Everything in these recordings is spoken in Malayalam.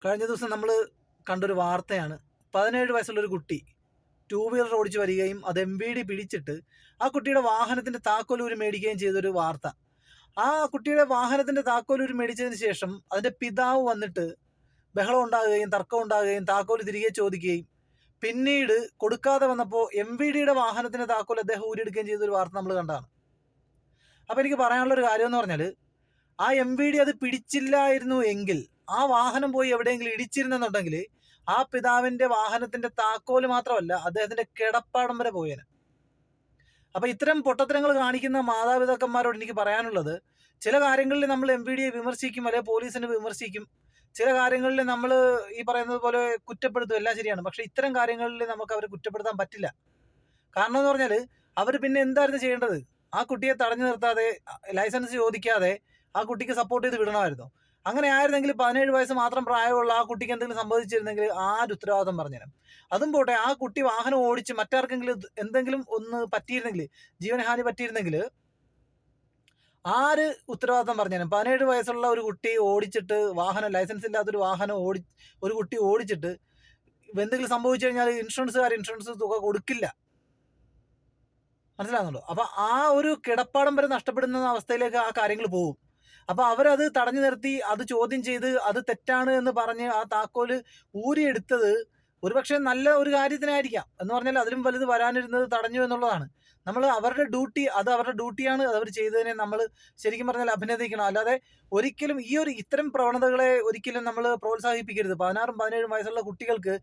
കഴിഞ്ഞ ദിവസം നമ്മൾ കണ്ടൊരു വാർത്തയാണ്. 17 വയസ്സുള്ളൊരു കുട്ടി ടൂ വീലർ ഓടിച്ച് വരികയും അത് MVD പിടിച്ചിട്ട് ആ കുട്ടിയുടെ വാഹനത്തിൻ്റെ താക്കോലൂരി മേടിക്കുകയും ചെയ്തൊരു വാർത്ത. ആ കുട്ടിയുടെ വാഹനത്തിൻ്റെ താക്കോലൂരി മേടിച്ചതിന് ശേഷം അതിൻ്റെ പിതാവ് വന്നിട്ട് ബഹളം ഉണ്ടാകുകയും തർക്കം ഉണ്ടാകുകയും താക്കോൽ തിരികെ ചോദിക്കുകയും പിന്നീട് കൊടുക്കാതെ വന്നപ്പോൾ MVDയുടെ വാഹനത്തിൻ്റെ താക്കോൽ അദ്ദേഹം ഊരിയെടുക്കുകയും ചെയ്തൊരു വാർത്ത നമ്മൾ കണ്ടതാണ്. അപ്പോൾ എനിക്ക് പറയാനുള്ളൊരു കാര്യം എന്ന് പറഞ്ഞാൽ, ആ MVD അത് പിടിച്ചില്ലായിരുന്നു എങ്കിൽ ആ വാഹനം പോയി എവിടെയെങ്കിലും ഇടിച്ചിരുന്നെന്നുണ്ടെങ്കിൽ ആ പിതാവിൻ്റെ വാഹനത്തിൻ്റെ താക്കോല് മാത്രമല്ല, അദ്ദേഹത്തിൻ്റെ കിടപ്പാടം വരെ പോയേനെ. അപ്പോൾ ഇത്തരം പൊട്ടത്തരങ്ങൾ കാണിക്കുന്ന മാതാപിതാക്കന്മാരോട് എനിക്ക് പറയാനുള്ളത്, ചില കാര്യങ്ങളിൽ നമ്മൾ MVDയെ വിമർശിക്കും, അല്ലെങ്കിൽ പോലീസിനെ വിമർശിക്കും. ചില കാര്യങ്ങളിൽ നമ്മൾ ഈ പറയുന്നത് പോലെ കുറ്റപ്പെടുത്തും, എല്ലാം ശരിയാണ്. പക്ഷേ ഇത്തരം കാര്യങ്ങളിൽ നമുക്ക് അവരെ കുറ്റപ്പെടുത്താൻ പറ്റില്ല. കാരണം എന്ന് പറഞ്ഞാൽ അവർ പിന്നെ എന്തായിരുന്നു ചെയ്യേണ്ടത്? ആ കുട്ടിയെ തടഞ്ഞു നിർത്താതെ, ലൈസൻസ് ചോദിക്കാതെ ആ കുട്ടിക്ക് സപ്പോർട്ട് ചെയ്ത് വിടണമായിരുന്നു. അങ്ങനെ ആയിരുന്നെങ്കിൽ 17 വയസ്സ് മാത്രം പ്രായമുള്ള ആ കുട്ടിക്ക് എന്തെങ്കിലും സംഭവിച്ചിരുന്നെങ്കിൽ ആര് ഉത്തരവാദിത്തം പറഞ്ഞുതരാം? അതും പോട്ടെ, ആ കുട്ടി വാഹനം ഓടിച്ച് മറ്റാർക്കെങ്കിലും എന്തെങ്കിലും ഒന്ന് പറ്റിയിരുന്നെങ്കിൽ, ജീവനഹാനി പറ്റിയിരുന്നെങ്കിൽ ആര് ഉത്തരവാദിത്തം പറഞ്ഞുതരാം? 17 വയസ്സുള്ള ഒരു കുട്ടി ഓടിച്ചിട്ട്, ലൈസൻസ് ഇല്ലാത്തൊരു വാഹനം ഒരു കുട്ടി ഓടിച്ചിട്ട് എന്തെങ്കിലും സംഭവിച്ചു കഴിഞ്ഞാൽ ഇൻഷുറൻസ് തുക കൊടുക്കില്ല. മനസ്സിലാകുന്നുണ്ടോ? അപ്പോൾ ആ ഒരു കിടപ്പാടം വരെ നഷ്ടപ്പെടുന്ന അവസ്ഥയിലേക്ക് ആ കാര്യങ്ങൾ പോകും. അപ്പോൾ അവരത് തടഞ്ഞു നിർത്തി, അത് ചോദ്യം ചെയ്ത്, അത് തെറ്റാണ് എന്ന് പറഞ്ഞ് ആ താക്കോല് ഊരിയെടുത്തത് ഒരുപക്ഷെ നല്ല ഒരു കാര്യത്തിനായിരിക്കാം. എന്ന് പറഞ്ഞാൽ അതിലും വലുത് വരാനിരുന്നത് തടഞ്ഞു എന്നുള്ളതാണ്. നമ്മൾ അവരുടെ ഡ്യൂട്ടിയാണ്. അത് അവർ ചെയ്തതിനെ നമ്മൾ ശരിക്കും പറഞ്ഞാൽ അഭിനന്ദിക്കണം. അല്ലാതെ ഒരിക്കലും ഇത്തരം പ്രവണതകളെ ഒരിക്കലും നമ്മൾ പ്രോത്സാഹിപ്പിക്കരുത്. 16ഉം 17ഉം വയസ്സുള്ള കുട്ടികൾക്ക്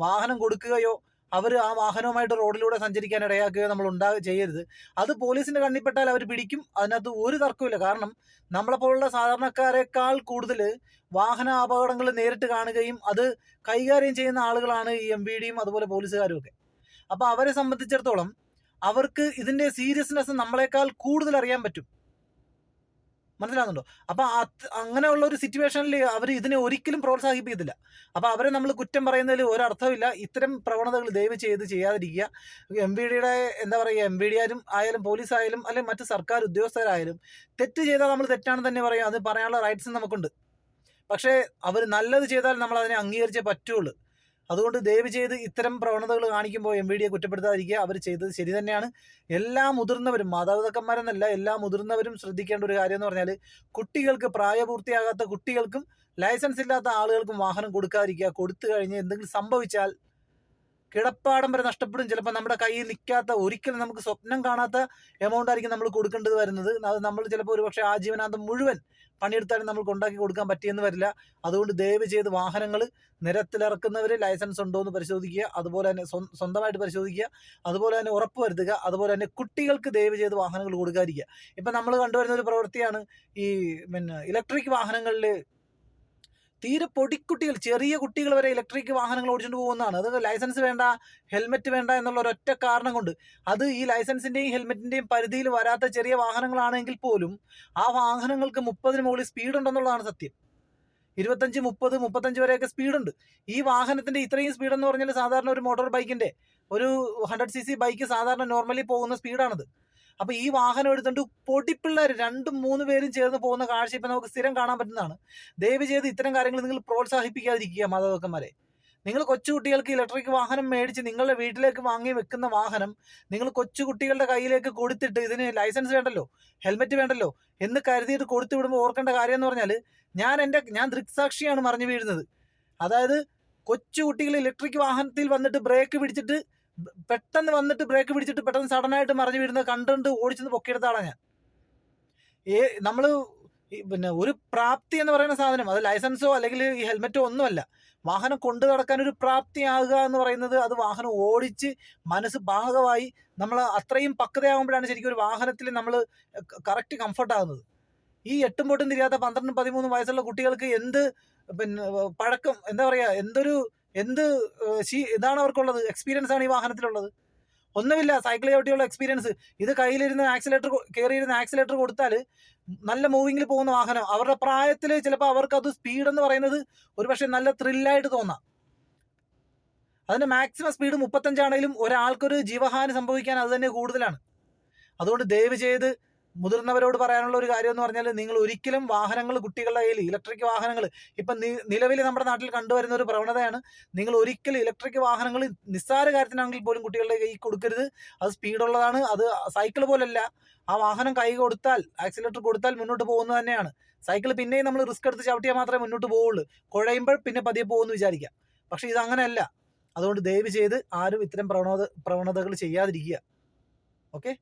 വാഹനം കൊടുക്കുകയോ അവർ ആ വാഹനവുമായിട്ട് റോഡിലൂടെ സഞ്ചരിക്കാൻ ഇടയാക്കുകയോ നമ്മൾ ചെയ്യരുത്. അത് പോലീസിൻ്റെ കണ്ണിൽപ്പെട്ടാൽ അവർ പിടിക്കും. അതിനകത്ത് ഒരു തർക്കവുമില്ല. കാരണം നമ്മളെപ്പോലുള്ള സാധാരണക്കാരെക്കാൾ കൂടുതൽ വാഹന അപകടങ്ങൾ നേരിട്ട് കാണുകയും അത് കൈകാര്യം ചെയ്യുന്ന ആളുകളാണ് ഈ MVDയും അതുപോലെ പോലീസുകാരും ഒക്കെ. അപ്പോൾ അവരെ സംബന്ധിച്ചിടത്തോളം അവർക്ക് ഇതിൻ്റെ സീരിയസ്നെസ് നമ്മളെക്കാൾ കൂടുതൽ അറിയാൻ പറ്റും. മനസ്സിലാകുന്നുണ്ടോ? അപ്പോൾ അങ്ങനെയുള്ള ഒരു സിറ്റുവേഷനിൽ അവർ ഇതിനെ ഒരിക്കലും പ്രോത്സാഹിപ്പിക്കത്തില്ല. അപ്പോൾ അവരെ നമ്മൾ കുറ്റം പറയുന്നതിൽ ഒരർത്ഥമില്ല. ഇത്തരം പ്രവണതകൾ ദയവ് ചെയ്ത് ചെയ്യാതിരിക്കുക. MVDയുടെ എന്താ പറയുക, MVD ആയാലും പോലീസായാലും അല്ലെങ്കിൽ മറ്റ് സർക്കാർ ഉദ്യോഗസ്ഥരായാലും തെറ്റ് ചെയ്താൽ നമ്മൾ തെറ്റാണെന്ന് തന്നെ പറയും. അത് പറയാനുള്ള റൈറ്റ്സ് നമുക്കുണ്ട്. പക്ഷേ അവർ നല്ലത് ചെയ്താൽ നമ്മൾ അതിനെ അംഗീകരിച്ചേ പറ്റുള്ളൂ. അതുകൊണ്ട് ദയവ് ചെയ്ത് ഇത്തരം പ്രവണതകൾ കാണിക്കുമ്പോൾ MVDയെ കുറ്റപ്പെടുത്താതിരിക്കുക. അവർ ചെയ്തത് ശരി തന്നെയാണ്. എല്ലാ മുതിർന്നവരും, മാതാപിതാക്കന്മാരെന്നല്ല, എല്ലാ മുതിർന്നവരും ശ്രദ്ധിക്കേണ്ട ഒരു കാര്യം എന്ന് പറഞ്ഞാൽ, കുട്ടികൾക്ക്, പ്രായപൂർത്തിയാകാത്ത കുട്ടികൾക്കും ലൈസൻസ് ഇല്ലാത്ത ആളുകൾക്കും വാഹനം കൊടുക്കാതിരിക്കുക. കൊടുത്തു കഴിഞ്ഞ് എന്തെങ്കിലും സംഭവിച്ചാൽ കിടപ്പാടം വരെ നഷ്ടപ്പെടും. ചിലപ്പോൾ നമ്മുടെ കയ്യിൽ നിൽക്കാത്ത, ഒരിക്കലും നമുക്ക് സ്വപ്നം കാണാത്ത എമൗണ്ട് ആയിരിക്കും നമ്മൾ കൊടുക്കേണ്ടത് വരുന്നത്. അത് നമ്മൾ ചിലപ്പോൾ ഒരുപക്ഷെ ആജീവനാന്തം മുഴുവൻ പണിയെടുത്താലും നമുക്ക് ഉണ്ടാക്കി കൊടുക്കാൻ പറ്റിയെന്ന് വരില്ല. അതുകൊണ്ട് ദയവ് ചെയ്ത് വാഹനങ്ങൾ നിരത്തിലിറക്കുന്നവർ ലൈസൻസ് ഉണ്ടോ എന്ന് പരിശോധിക്കുക. അതുപോലെ തന്നെ സ്വന്തമായിട്ട് പരിശോധിക്കുക. അതുപോലെ തന്നെ ഉറപ്പ് വരുത്തുക. അതുപോലെ തന്നെ കുട്ടികൾക്ക് ദയവ് ചെയ്ത് വാഹനങ്ങൾ കൊടുക്കാതിരിക്കുക. ഇപ്പം നമ്മൾ കണ്ടുവരുന്ന ഒരു പ്രവൃത്തിയാണ് ഈ ഇലക്ട്രിക് വാഹനങ്ങളിൽ തീരെ പൊടിക്കുട്ടികൾ, ചെറിയ കുട്ടികൾ വരെ ഇലക്ട്രിക് വാഹനങ്ങൾ ഓടിച്ചുകൊണ്ട് പോകുന്നതാണ്. അത് ലൈസൻസ് വേണ്ട, ഹെൽമെറ്റ് വേണ്ട എന്നുള്ള ഒരൊറ്റ കാരണം കൊണ്ട്. അത് ഈ ലൈസൻസിൻ്റെയും ഹെൽമെറ്റിൻ്റെയും പരിധിയിൽ വരാത്ത ചെറിയ വാഹനങ്ങളാണെങ്കിൽ പോലും ആ വാഹനങ്ങൾക്ക് 30-ന് മുകളിൽ സ്പീഡ് ഉണ്ടെന്നുള്ളതാണ് സത്യം. 25, 30, 35 വരെയൊക്കെ സ്പീഡുണ്ട്. ഈ വാഹനത്തിൻ്റെ ഇത്രയും സ്പീഡെന്ന് പറഞ്ഞാൽ സാധാരണ ഒരു മോട്ടോർ ബൈക്കിൻ്റെ, ഒരു 100cc ബൈക്ക് സാധാരണ നോർമലി പോകുന്ന സ്പീഡാണത്. അപ്പോൾ ഈ വാഹനം എടുത്തുകൊണ്ട് പൊടിപ്പിള്ളേർ 2-3 പേരും ചേർന്ന് പോകുന്ന കാഴ്ച ഇപ്പം നമുക്ക് സ്ഥിരം കാണാൻ പറ്റുന്നതാണ്. ദയവ് ചെയ്ത് ഇത്തരം കാര്യങ്ങൾ നിങ്ങൾ പ്രോത്സാഹിപ്പിക്കാതിരിക്കുക മാതാപിതാക്കന്മാരെ. നിങ്ങൾ കൊച്ചുകുട്ടികൾക്ക് ഇലക്ട്രിക് വാഹനം മേടിച്ച് നിങ്ങളുടെ വീട്ടിലേക്ക് വാങ്ങി വെക്കുന്ന വാഹനം നിങ്ങൾ കൊച്ചുകുട്ടികളുടെ കയ്യിലേക്ക് കൊടുത്തിട്ട് ഇതിന് ലൈസൻസ് വേണ്ടല്ലോ, ഹെൽമെറ്റ് വേണ്ടല്ലോ എന്ന് കരുതിയിട്ട് കൊടുത്തു വിടുമ്പോൾ ഓർക്കേണ്ട കാര്യം എന്ന് പറഞ്ഞാൽ, ഞാൻ ദൃക്സാക്ഷിയാണ് മറിഞ്ഞു വീഴുന്നത്. അതായത് കൊച്ചുകുട്ടികൾ ഇലക്ട്രിക് വാഹനത്തിൽ വന്നിട്ട് ബ്രേക്ക് പിടിച്ചിട്ട് പെട്ടെന്ന് സഡനായിട്ട് മറിഞ്ഞു വീഴുന്നത് കണ്ടുകൊണ്ട് ഓടിച്ചെന്ന് പൊക്കിയെടുത്ത ആളാണ് ഞാൻ. നമ്മൾ ഒരു പ്രാപ്തി എന്ന് പറയുന്ന സാധനം, അത് ലൈസൻസോ അല്ലെങ്കിൽ ഈ ഹെൽമെറ്റോ ഒന്നുമല്ല. വാഹനം കൊണ്ടു നടക്കാനൊരു പ്രാപ്തിയാകുക എന്ന് പറയുന്നത്, അത് വാഹനം ഓടിച്ച് മനസ്സ് ഭാഗമായി നമ്മൾ അത്രയും പക്വതയാകുമ്പോഴാണ് ശരിക്കും ഒരു വാഹനത്തിൽ നമ്മൾ കറക്റ്റ് കംഫർട്ടാകുന്നത്. ഈ 8 പൊട്ടും തിരിയാത്ത 12, 13 വയസ്സുള്ള കുട്ടികൾക്ക് പഴക്കം, എന്താ പറയുക, ഇതാണ് അവർക്കുള്ളത്, എക്സ്പീരിയൻസ് ആണ് ഈ വാഹനത്തിലുള്ളത്. ഒന്നുമില്ല, സൈക്കിൾ ചവിട്ടിയുള്ള എക്സ്പീരിയൻസ്. ഇത് കയ്യിലിരുന്ന് കയറിയിരുന്ന് ആക്സിലേറ്റർ കൊടുത്താൽ നല്ല മൂവിങ്ങിൽ പോകുന്ന വാഹനം. അവരുടെ പ്രായത്തിൽ ചിലപ്പോൾ അവർക്കത് സ്പീഡെന്ന് പറയുന്നത് ഒരുപക്ഷെ നല്ല ത്രില്ലായിട്ട് തോന്നാം. അതിൻ്റെ മാക്സിമം സ്പീഡ് 35 ആണെങ്കിലും ഒരാൾക്കൊരു ജീവഹാനി സംഭവിക്കാൻ അത് തന്നെ കൂടുതലാണ്. അതുകൊണ്ട് ദയവ് ചെയ്ത് മുതിർന്നവരോട് പറയാനുള്ള ഒരു കാര്യം എന്ന് പറഞ്ഞാൽ, നിങ്ങൾ ഒരിക്കലും വാഹനങ്ങൾ കുട്ടികളുടെ കയ്യിൽ, ഇലക്ട്രിക് വാഹനങ്ങൾ ഇപ്പം നിലവിൽ നമ്മുടെ നാട്ടിൽ കണ്ടുവരുന്ന ഒരു പ്രവണതയാണ്. നിങ്ങൾ ഒരിക്കലും ഇലക്ട്രിക് വാഹനങ്ങൾ നിസ്സാര കാര്യത്തിനാണെങ്കിൽ പോലും കുട്ടികളുടെ കൈ കൊടുക്കരുത്. അത് സ്പീഡുള്ളതാണ്. അത് സൈക്കിൾ പോലല്ല. ആ വാഹനം കൈ കൊടുത്താൽ, ആക്സിലേറ്റർ കൊടുത്താൽ മുന്നോട്ട് പോകുന്നത് തന്നെയാണ്. സൈക്കിൾ പിന്നെയും നമ്മൾ റിസ്ക് എടുത്ത് ചവിട്ടിയാൽ മാത്രമേ മുന്നോട്ട് പോവുള്ളൂ. കുഴയുമ്പോൾ പിന്നെ പതിയെ പോകുമെന്ന് വിചാരിക്കാം. പക്ഷേ ഇതങ്ങനെയല്ല. അതുകൊണ്ട് ദയവ് ചെയ്ത് ആരും ഇത്തരം പ്രവണതകൾ ചെയ്യാതിരിക്കുക. ഓക്കെ.